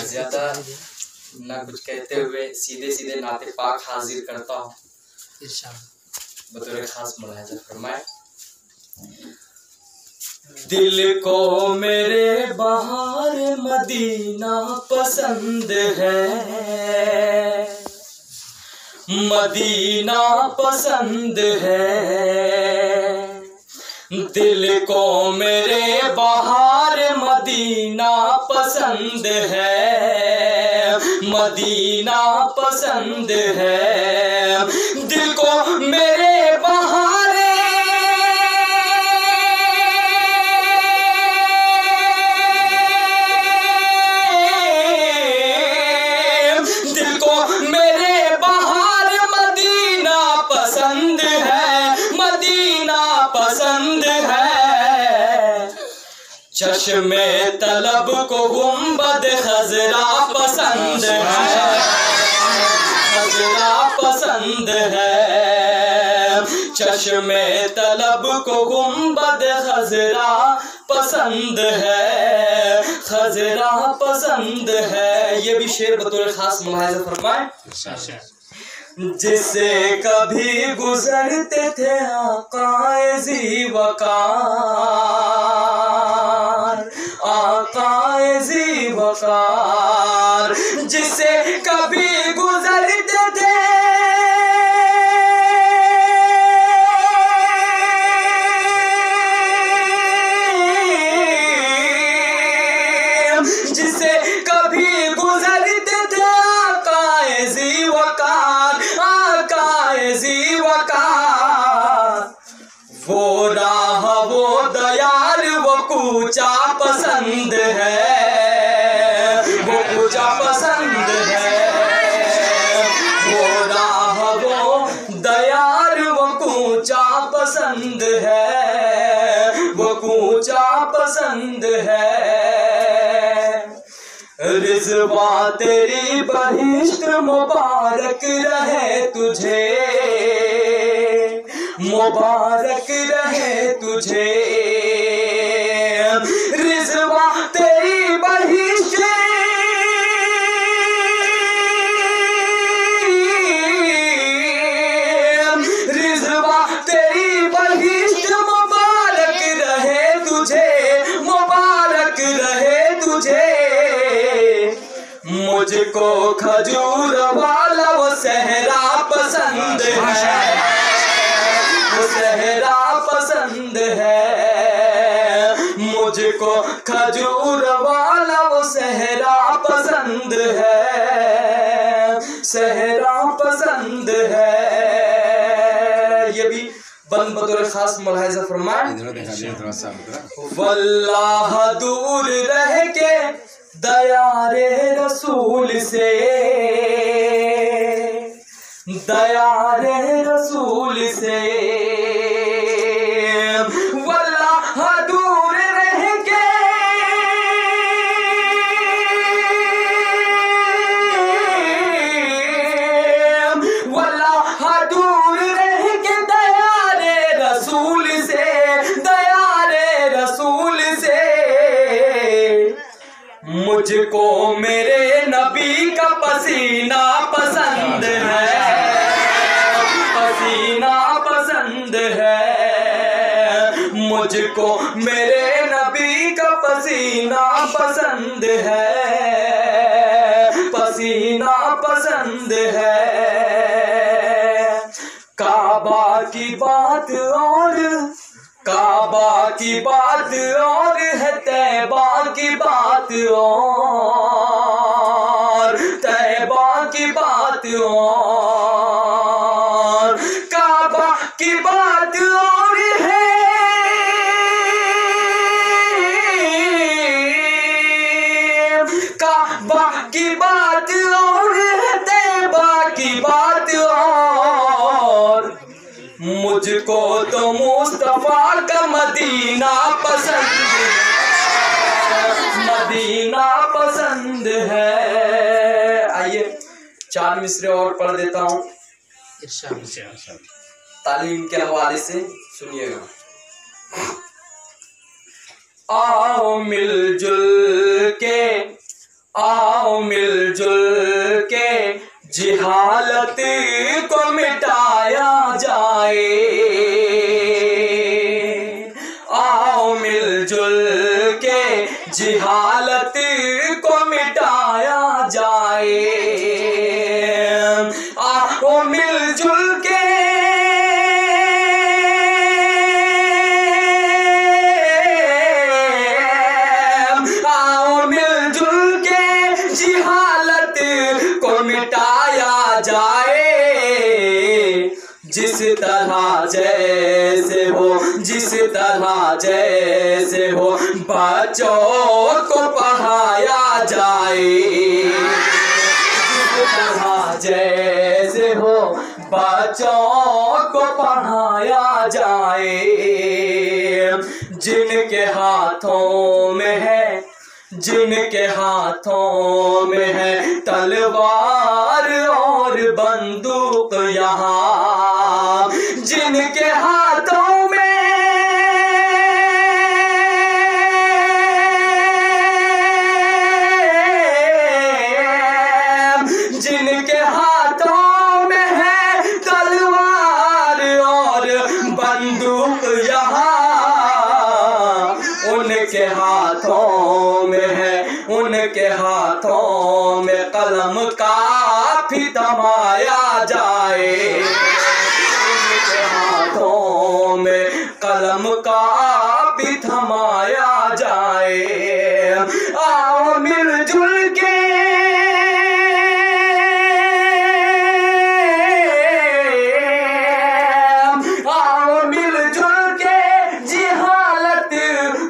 ज्यादा ना कुछ कहते हुए सीधे सीधे नाते पाक हाजिर करता हूँ बतौर खास मुलाहिज़ा फरमाए। दिल को मेरे बहार मदीना पसंद है, मदीना पसंद है। दिल को मेरे बहार मदीना पसंद है, मदीना पसंद है। दिल को मेरे बहार पसंद है। चश्मे तलब को गुंबद खजरा पसंद है, खजरा पसंद है। चश्मे तलब को गुंबद खजरा पसंद है, खजरा पसंद है। ये भी शेर बतौर खास मुलाहिज़ा फरमाए। जिससे कभी गुजरते थे आकाए ज़ीवकार, आकाए ज़ीवकार। जिससे कभी गुजरते थे जिससे कभी गुजरते थे आकाए ज़ीवकार, आकाए ज़ीवकार। वो राह वो दयाल वो कूचा पसंद है, वो कूचा पसंद है। वो राह वो दयाल वो कूचा पसंद है, वो कूचा पसंद है। रिज़वा तेरी बहिश्त मुबारक रहे तुझे, मुबारक रहे तुझे। रिज़वा तेरी बहिश्त रिज़वा तेरी बहिश्त मुबारक रहे तुझे, मुबारक रहे तुझे। मुझको खजूर वाला वो सहरा पसंद है, वो सहरा पसंद है। मुझको खजूर वाला वो सहरा पसंद है, सहरा पसंद है। ये भी बंद बतौर खास मुलाहिज़ा फरमाए। वल्लाह दूर रह के दयारे रसूल से, दयारे रसूल से। वल्लाह दूर रह के वल्लाह दूर रह के दयारे रसूल से, दयारे रसूल से। मुझको मेरे नबी का पसीना पसंद है, पसीना पसंद है। मुझको मेरे नबी का पसीना पसंद है, पसीना पसंद है। काबा की बात और काबा की बात और है, तैबा की बात और, तैबा की बात और। काबा की बात और है, काबा की बात और है, तैबा की बात और। मुझको तो मुस्तफा का मदीना पसंद है, मदीना पसंद है। आइए 4 मिसरे और पढ़ देता हूँ तालीम के हवाले से, सुनिएगा। आओ मिलजुल जिहालत को मिटाया जाए। आओ मिलजुल के जिहालत को मिटाया जाए। जिस तरह जैसे हो, जिस तरह जैसे हो, बच्चों को पढ़ाया जाए। जिस तरह जैसे हो, बच्चों को पढ़ाया जाए। जिनके हाथों में है, जिनके हाथों में है तलवार और बंदूक, यहाँ जिनके हाथों में, जिनके हाथों में है तलवार और बंदूक, यहाँ उनके हाथों में है, उनके हाथों में कलम काफी थमाया जाए। उनके हाथों में कलम काफी थमाया जाए। आओ मिलजुल के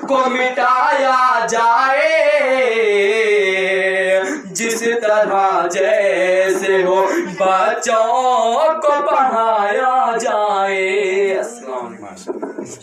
को मिटाया जाए। जिस तरह जैसे हो, बच्चों को पढ़ाया जाए। अस्सलाम वालेकुम।